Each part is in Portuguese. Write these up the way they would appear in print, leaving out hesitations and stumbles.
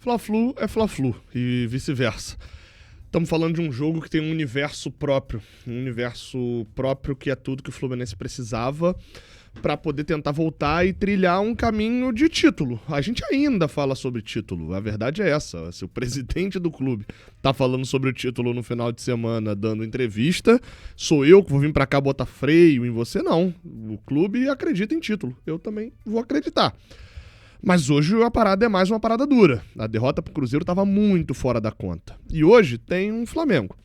Fla-Flu é Fla-Flu e vice-versa. Estamos falando de um jogo que tem um universo próprio que é tudo que o Fluminense precisava para poder tentar voltar e trilhar um caminho de título. A gente ainda fala sobre título, a verdade é essa. Se o presidente do clube tá falando sobre o título no final de semana, dando entrevista, sou eu que vou vir para cá botar freio em você? Não. O clube acredita em título, eu também vou acreditar. Mas hoje a parada é mais uma parada dura. A derrota pro Cruzeiro estava muito fora da conta. E hoje tem um Flamengo.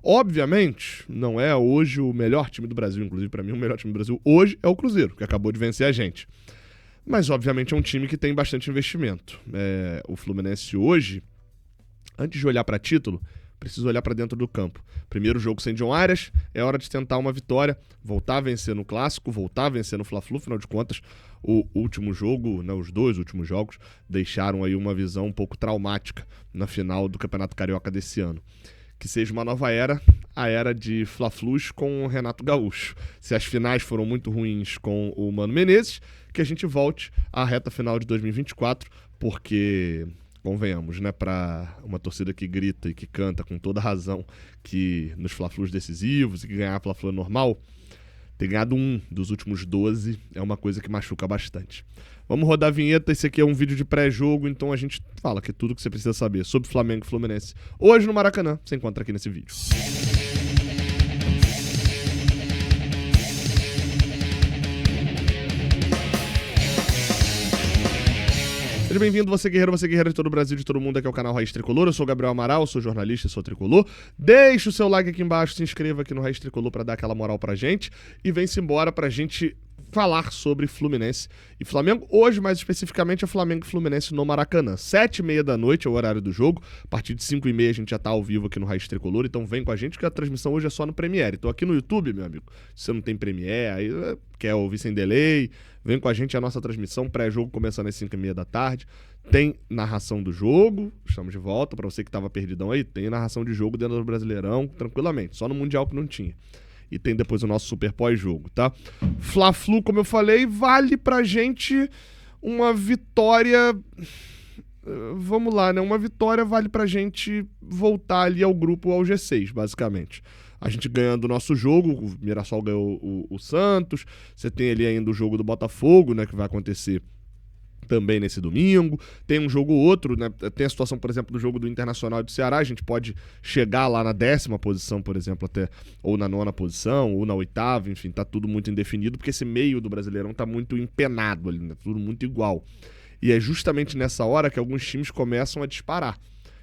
Obviamente, não é hoje o melhor time do Brasil. Inclusive, para mim, o melhor time do Brasil hoje é o Cruzeiro, que acabou de vencer a gente. Mas, obviamente, é um time que tem bastante investimento. O Fluminense hoje, antes de olhar para título, precisa olhar para dentro do campo. Primeiro jogo sem John Arias, é hora de tentar uma vitória, voltar a vencer no Clássico, voltar a vencer no Fla-Flu, afinal de contas, o último jogo, os dois últimos jogos, deixaram aí uma visão um pouco traumática na final do Campeonato Carioca desse ano. Que seja uma nova era, a era de Fla-Flus com o Renato Gaúcho. Se as finais foram muito ruins com o Mano Menezes, que a gente volte à reta final de 2024, porque, convenhamos, né, para uma torcida que grita e que canta com toda razão que nos Fla-Flus decisivos e que ganhar a Fla-Flu é normal, ter ganhado um dos últimos 12 é uma coisa que machuca bastante. Vamos rodar a vinheta, esse aqui é um vídeo de pré-jogo, então a gente fala que é tudo que você precisa saber sobre Flamengo e Fluminense. Hoje no Maracanã, você encontra aqui nesse vídeo. Seja bem-vindo, você guerreiro de todo o Brasil, de todo mundo, aqui é o canal Raiz Tricolor. Eu sou o Gabriel Amaral, sou jornalista, sou tricolor. Deixa o seu like aqui embaixo, se inscreva aqui no Raiz Tricolor pra dar aquela moral pra gente e vem-se embora pra gente falar sobre Fluminense e Flamengo. Hoje, mais especificamente, é Flamengo e Fluminense no Maracanã. 7h30 da noite é o horário do jogo. A partir de 5h30 a gente já tá ao vivo aqui no Raiz Tricolor, então vem com a gente que a transmissão hoje é só no Premiere. Tô aqui no YouTube, meu amigo. Se você não tem Premiere, aí quer ouvir sem delay, vem com a gente a nossa transmissão, pré-jogo começando às 5h30 da tarde. Tem narração do jogo, estamos de volta, pra você que tava perdidão aí, tem narração de jogo dentro do Brasileirão, tranquilamente, só no Mundial que não tinha. E tem depois o nosso super pós-jogo, tá? Fla-Flu, como eu falei, vale pra gente uma vitória. Vamos lá, né? Uma vitória vale pra gente voltar ali ao grupo, ao G6, basicamente. A gente ganhando o nosso jogo, o Mirassol ganhou o Santos, você tem ali ainda o jogo do Botafogo, né? Que vai acontecer também nesse domingo, tem um jogo ou outro, né? Tem a situação, por exemplo, do jogo do Internacional do Ceará, a gente pode chegar lá na 10ª posição, por exemplo, até, ou na 9ª posição, ou na 8ª, enfim, tá tudo muito indefinido, porque esse meio do Brasileirão tá muito empenado ali, né? Tudo muito igual. E é justamente nessa hora que alguns times começam a disparar.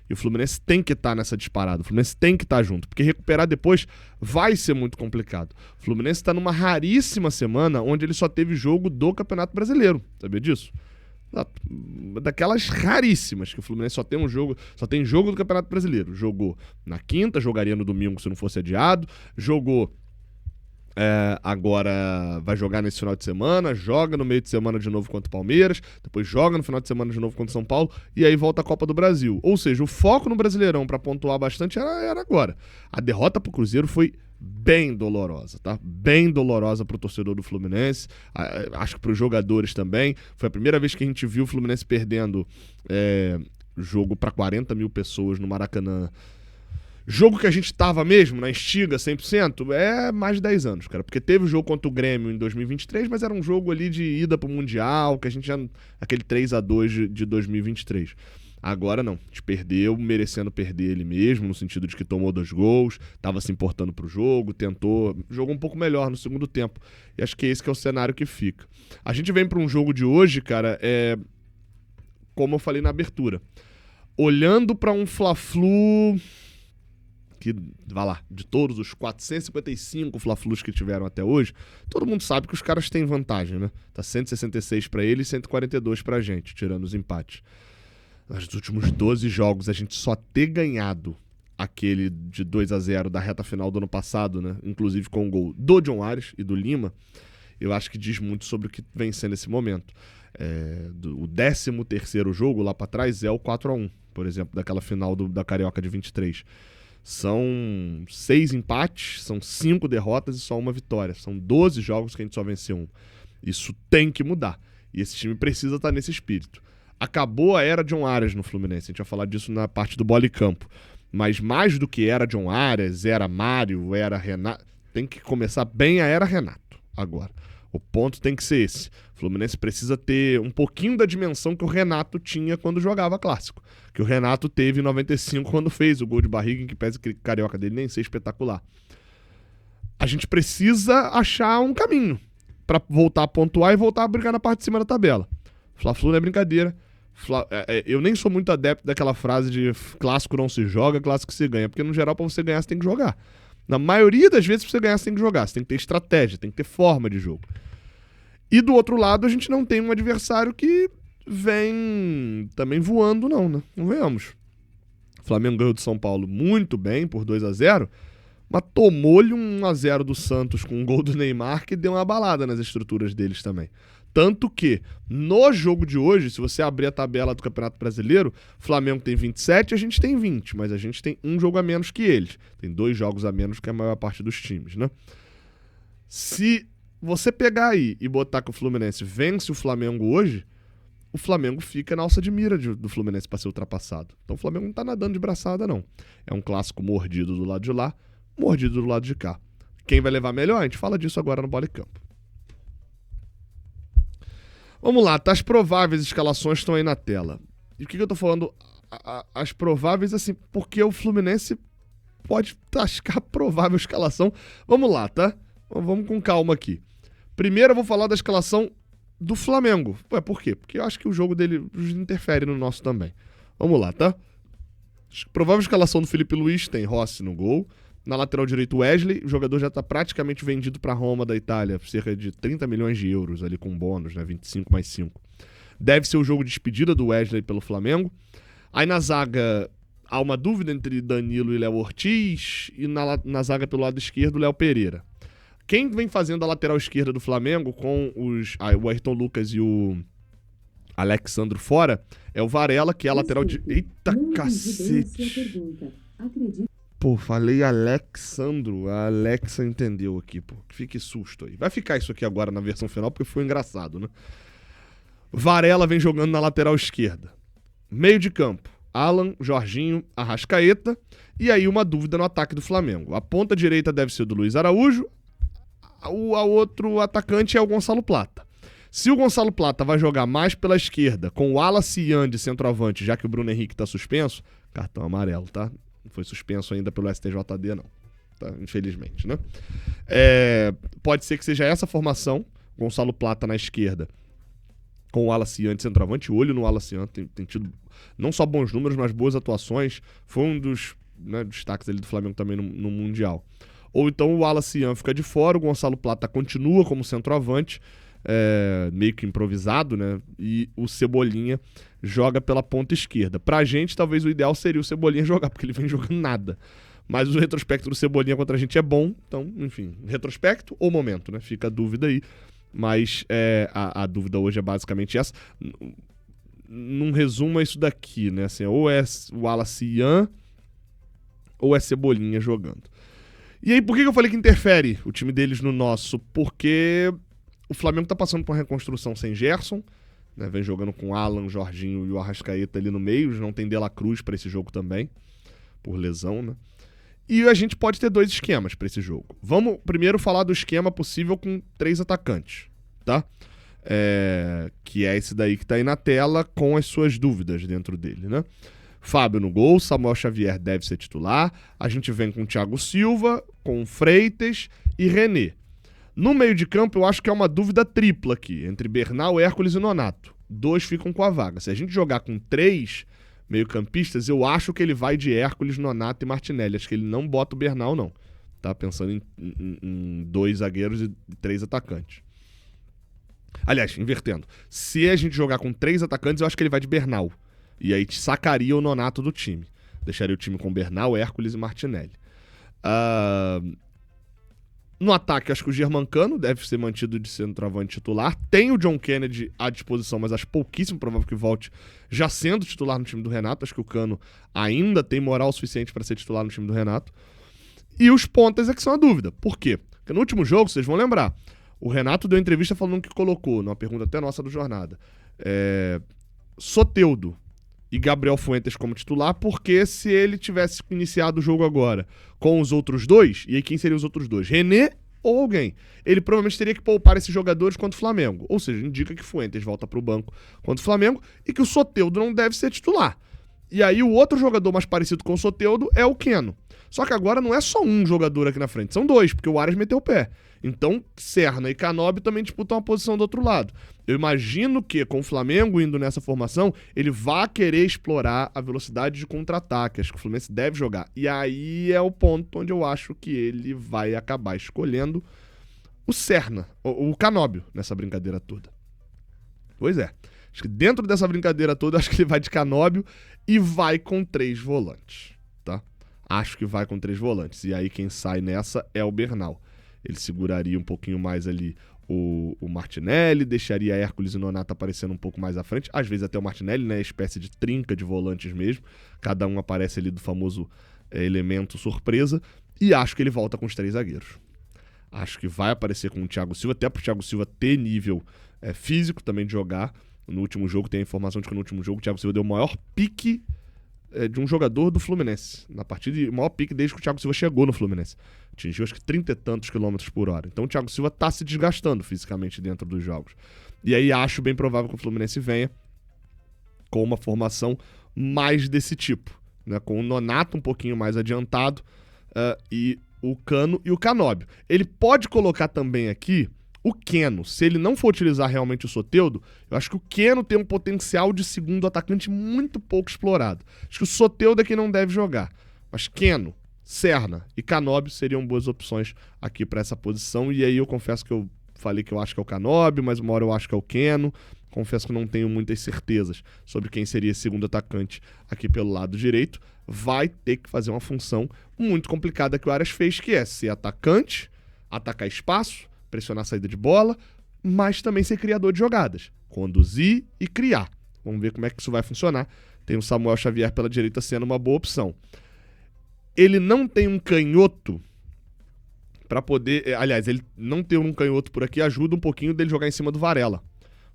E o Fluminense tem que estar nessa disparada, o Fluminense tem que estar junto, porque recuperar depois vai ser muito complicado. O Fluminense tá numa raríssima semana onde ele só teve jogo do Campeonato Brasileiro, sabia disso? Daquelas raríssimas, que o Fluminense só tem jogo do Campeonato Brasileiro. Jogou na quinta, jogaria no domingo se não fosse adiado, jogou agora vai jogar nesse final de semana, joga no meio de semana de novo contra o Palmeiras, depois joga no final de semana de novo contra o São Paulo e aí volta a Copa do Brasil. Ou seja, o foco no Brasileirão para pontuar bastante era agora. A derrota pro Cruzeiro foi bem dolorosa, tá? Bem dolorosa pro torcedor do Fluminense, acho que pros jogadores também. Foi a primeira vez que a gente viu o Fluminense perdendo jogo para 40 mil pessoas no Maracanã. Jogo que a gente tava mesmo, na estiga, 100%, é mais de 10 anos, cara. Porque teve o jogo contra o Grêmio em 2023, mas era um jogo ali de ida pro Mundial, que a gente já... Aquele 3-2 de 2023. Agora não, a gente perdeu, merecendo perder ele mesmo, no sentido de que tomou 2 gols, tava se importando pro jogo, jogou um pouco melhor no segundo tempo. E acho que esse que é o cenário que fica. A gente vem pra um jogo de hoje, cara, como eu falei na abertura, olhando pra um Fla-Flu... que, vai lá, de todos os 455 Fla-Flus que tiveram até hoje, todo mundo sabe que os caras têm vantagem, né? Tá 166 pra ele e 142 pra gente, tirando os empates. Nos últimos 12 jogos, a gente só ter ganhado aquele de 2-0 da reta final do ano passado, né? Inclusive com o gol do John Arias e do Lima, eu acho que diz muito sobre o que vem sendo esse momento. O 13º jogo lá pra trás é o 4-1, por exemplo, daquela final da Carioca de 23. São 6 empates, são 5 derrotas e só uma vitória. São 12 jogos que a gente só venceu um. Isso tem que mudar. E esse time precisa estar nesse espírito. acabou a era John Arias no Fluminense. A gente vai falar disso na parte do bola e campo. Mas mais do que era John Arias, era Mário, era Renato, tem que começar bem a era Renato agora. O ponto tem que ser esse. O Fluminense precisa ter um pouquinho da dimensão que o Renato tinha quando jogava clássico. Que o Renato teve em 95 quando fez o gol de barriga, em que pese que carioca dele nem ser espetacular. A gente precisa achar um caminho pra voltar a pontuar e voltar a brigar na parte de cima da tabela. Fla-Flu não é brincadeira. Eu nem sou muito adepto daquela frase de clássico não se joga, clássico se ganha. Porque no geral pra você ganhar você tem que jogar. Na maioria das vezes pra você ganhar você tem que jogar. Você tem que ter estratégia, tem que ter forma de jogo. E do outro lado a gente não tem um adversário que vem também voando não, né? Não venhamos. O Flamengo ganhou do São Paulo muito bem por 2-0, mas tomou-lhe um 1-0 do Santos com um gol do Neymar que deu uma abalada nas estruturas deles também. Tanto que, no jogo de hoje, se você abrir a tabela do Campeonato Brasileiro, o Flamengo tem 27 e a gente tem 20, mas a gente tem um jogo a menos que eles. Tem 2 jogos a menos que a maior parte dos times, né? Se você pegar aí e botar que o Fluminense vence o Flamengo hoje, o Flamengo fica na alça de mira do Fluminense para ser ultrapassado. Então o Flamengo não tá nadando de braçada, não. É um clássico mordido do lado de lá, mordido do lado de cá. Quem vai levar melhor? A gente fala disso agora no Bola e Campo. Vamos lá, tá? As prováveis escalações estão aí na tela. E o que eu tô falando? As prováveis, assim, porque o Fluminense pode tascar provável escalação. Vamos lá, tá? Vamos com calma aqui. Primeiro eu vou falar da escalação do Flamengo. Ué, por quê? Porque eu acho que o jogo dele interfere no nosso também. Vamos lá, tá? Provável escalação do Felipe Luiz, tem Rossi no gol. Na lateral direito, Wesley. O jogador já está praticamente vendido para Roma da Itália, cerca de 30 milhões de euros ali com bônus, né? 25 mais 5. Deve ser o jogo de despedida do Wesley pelo Flamengo. Aí na zaga, há uma dúvida entre Danilo e Léo Ortiz. E na zaga pelo lado esquerdo, Léo Pereira. Quem vem fazendo a lateral esquerda do Flamengo com o Ayrton Lucas e o Alexandro fora é o Varela, que é a lateral de... Eita, cacete! Pô, falei Alexandro, a Alexa entendeu aqui, pô. Fique susto aí. Vai ficar isso aqui agora na versão final, porque foi engraçado, né? Varela vem jogando na lateral esquerda. Meio de campo, Alan, Jorginho, Arrascaeta. E aí uma dúvida no ataque do Flamengo. A ponta direita deve ser do Luiz Araújo. O outro atacante é o Gonçalo Plata. Se o Gonçalo Plata vai jogar mais pela esquerda, com o Wallace Ian de centroavante, já que o Bruno Henrique tá suspenso, cartão amarelo, tá? Não foi suspenso ainda pelo STJD, não. Tá? Infelizmente, né? Pode ser que seja essa formação. Gonçalo Plata na esquerda, com o Wallace Ian de centroavante. Olho no Wallace Ian, tem tido não só bons números, mas boas atuações. Foi um dos destaques ali do Flamengo também no Mundial. Ou então o Wallace Ian fica de fora, o Gonçalo Plata continua como centroavante, meio que improvisado, né? E o Cebolinha joga pela ponta esquerda. Pra gente, talvez o ideal seria o Cebolinha jogar, porque ele vem jogando nada. Mas o retrospecto do Cebolinha contra a gente é bom. Então, enfim, retrospecto ou momento, né? Fica a dúvida aí. Mas a dúvida hoje é basicamente essa. Num resumo é isso daqui, né? Assim, ou é o Wallace Ian ou é Cebolinha jogando. E aí, por que eu falei que interfere o time deles no nosso? Porque o Flamengo tá passando por uma reconstrução sem Gerson, né? Vem jogando com Alan, Jorginho e o Arrascaeta ali no meio. Não tem De La Cruz pra esse jogo também, por lesão, né? E a gente pode ter 2 esquemas pra esse jogo. Vamos primeiro falar do esquema possível com 3 atacantes, tá? Que é esse daí que tá aí na tela com as suas dúvidas dentro dele, né? Fábio no gol, Samuel Xavier deve ser titular. A gente vem com Thiago Silva, com Freitas e René. No meio de campo, eu acho que é uma dúvida tripla aqui, entre Bernal, Hércules e Nonato. 2 ficam com a vaga. Se a gente jogar com 3 meio-campistas, eu acho que ele vai de Hércules, Nonato e Martinelli. Acho que ele não bota o Bernal, não. Tá pensando em 2 zagueiros e 3 atacantes. Aliás, invertendo. Se a gente jogar com 3 atacantes, eu acho que ele vai de Bernal. E aí te sacaria o Nonato do time. Deixaria o time com Bernal, Hércules e Martinelli. No ataque, acho que o Germancano deve ser mantido de centroavante titular. Tem o John Kennedy à disposição, mas acho pouquíssimo provável que volte já sendo titular no time do Renato. Acho que o Cano ainda tem moral suficiente para ser titular no time do Renato. E os pontas é que são a dúvida. Por quê? Porque no último jogo, vocês vão lembrar, o Renato deu entrevista falando que colocou, numa pergunta até nossa do Jornada, Soteldo e Gabriel Fuentes como titular, porque se ele tivesse iniciado o jogo agora com os outros dois, e aí quem seriam os outros dois? René ou alguém? Ele provavelmente teria que poupar esses jogadores contra o Flamengo. Ou seja, indica que Fuentes volta pro banco contra o Flamengo e que o Soteldo não deve ser titular. E aí o outro jogador mais parecido com o Soteldo é o Keno. Só que agora não é só um jogador aqui na frente, são dois, porque o Arias meteu o pé. Então, Serna e Canóbio também disputam a posição do outro lado. Eu imagino que, com o Flamengo indo nessa formação, ele vai querer explorar a velocidade de contra-ataque. Acho que o Fluminense deve jogar. E aí é o ponto onde eu acho que ele vai acabar escolhendo o Serna, o Canóbio, nessa brincadeira toda. Pois é. Acho que dentro dessa brincadeira toda, acho que ele vai de Canóbio e vai com 3 volantes, tá? Acho que vai com 3 volantes. E aí quem sai nessa é o Bernal. Ele seguraria um pouquinho mais ali o Martinelli, deixaria Hércules e Nonato aparecendo um pouco mais à frente. Às vezes até o Martinelli, né? Espécie de trinca de volantes mesmo. Cada um aparece ali do famoso elemento surpresa. E acho que ele volta com os 3 zagueiros. Acho que vai aparecer com o Thiago Silva, até pro Thiago Silva ter nível físico também de jogar. No último jogo, tem a informação de que no último jogo o Thiago Silva deu o maior pique de um jogador do Fluminense. Na partida, o maior pique desde que o Thiago Silva chegou no Fluminense. Atingiu acho que 30 e tantos quilômetros por hora. Então o Thiago Silva tá se desgastando fisicamente dentro dos jogos. E aí acho bem provável que o Fluminense venha com uma formação mais desse tipo, né? Com o Nonato um pouquinho mais adiantado e o Cano e o Canóbio. Ele pode colocar também aqui o Keno. Se ele não for utilizar realmente o Soteldo, eu acho que o Keno tem um potencial de segundo atacante muito pouco explorado. Acho que o Soteldo é quem não deve jogar. Mas Keno, Serna e Canóbio seriam boas opções aqui para essa posição. E aí eu confesso que eu falei que eu acho que é o Canóbio, mas uma hora eu acho que é o Keno. Confesso que não tenho muitas certezas sobre quem seria esse segundo atacante aqui pelo lado direito. Vai ter que fazer uma função muito complicada que o Arias fez, que é ser atacante, atacar espaço, pressionar a saída de bola, mas também ser criador de jogadas. Conduzir e criar. Vamos ver como é que isso vai funcionar. Tem o Samuel Xavier pela direita sendo uma boa opção. Ele não tem um canhoto para poder... Aliás, ele não ter um canhoto por aqui ajuda um pouquinho dele jogar em cima do Varela.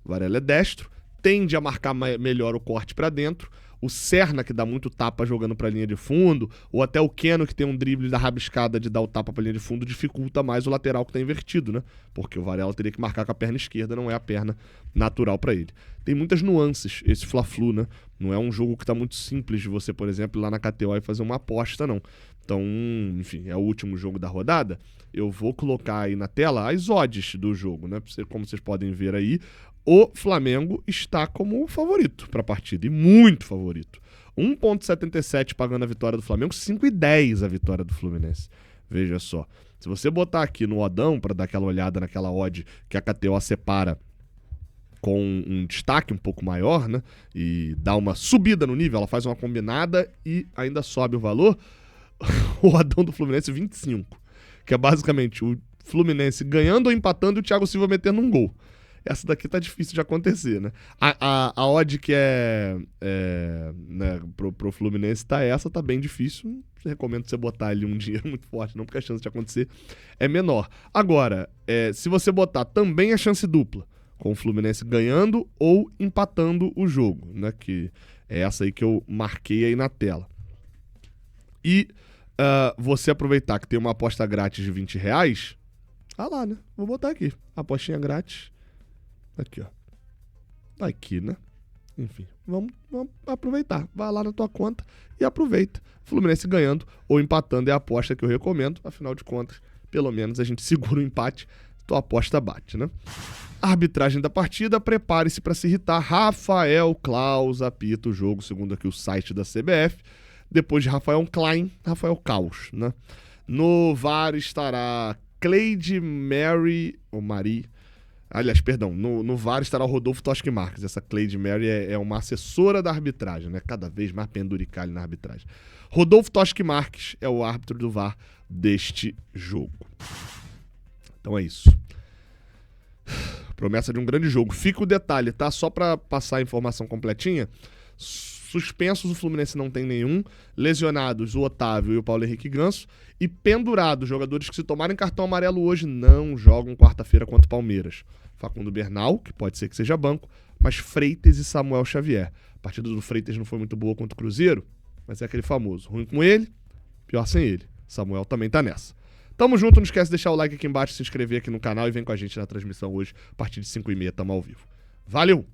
O Varela é destro, tende a marcar melhor o corte para dentro. O Serna, que dá muito tapa jogando pra linha de fundo, ou até o Keno, que tem um drible da rabiscada de dar o tapa pra linha de fundo, dificulta mais o lateral que tá invertido, né? Porque o Varela teria que marcar com a perna esquerda, não é a perna natural pra ele. Tem muitas nuances esse Fla-Flu, né? Não é um jogo que tá muito simples de você, por exemplo, ir lá na KTO e fazer uma aposta, não. Então, enfim, é o último jogo da rodada. Eu vou colocar aí na tela as odds do jogo, né? Como vocês podem ver aí, o Flamengo está como favorito para a partida, e muito favorito. 1,77 pagando a vitória do Flamengo, 5,10 a vitória do Fluminense. Veja só. Se você botar aqui no Odão, para dar aquela olhada naquela odd que a KTO separa com um destaque um pouco maior, né? E dá uma subida no nível, ela faz uma combinada e ainda sobe o valor. O Odão do Fluminense 25, que é basicamente o Fluminense ganhando ou empatando e o Thiago Silva metendo um gol. Essa daqui tá difícil de acontecer, né? A odd que né, pro Fluminense tá bem difícil. Recomendo você botar ali um dinheiro muito forte, não, porque a chance de acontecer é menor. Agora, se você botar também a chance dupla, com o Fluminense ganhando ou empatando o jogo, né? Que é essa aí que eu marquei aí na tela. E você aproveitar que tem uma aposta grátis de R$20, lá, né? Vou botar aqui, apostinha grátis. Aqui, ó. Aqui, né? Enfim, vamos aproveitar. Vai lá na tua conta e aproveita. Fluminense ganhando ou empatando é a aposta que eu recomendo. Afinal de contas, pelo menos a gente segura o empate. Tua aposta bate, né? Arbitragem da partida, prepare-se para se irritar. Rafael Claus apita o jogo, segundo aqui o site da CBF. Depois de Rafael Klein, Rafael Caos, né? No VAR estará Cleide Mary, ou Marie. Aliás, perdão, no VAR estará o Rodolfo Toschi Marques. Essa Cleide Mary é uma assessora da arbitragem, né? Cada vez mais penduricalho na arbitragem. Rodolfo Toschi Marques é o árbitro do VAR deste jogo. Então é isso. Promessa de um grande jogo. Fica o detalhe, tá? Só para passar a informação completinha. Suspensos o Fluminense não tem nenhum. Lesionados o Otávio e o Paulo Henrique Ganso. E pendurados, jogadores que se tomarem cartão amarelo hoje não jogam quarta-feira contra o Palmeiras. Facundo Bernal, que pode ser que seja banco, mas Freitas e Samuel Xavier. A partida do Freitas não foi muito boa contra o Cruzeiro, mas é aquele famoso, ruim com ele, pior sem ele. Samuel também tá nessa. Tamo junto, não esquece de deixar o like aqui embaixo, se inscrever aqui no canal e vem com a gente na transmissão hoje, a partir de 5h30, tamo ao vivo. Valeu!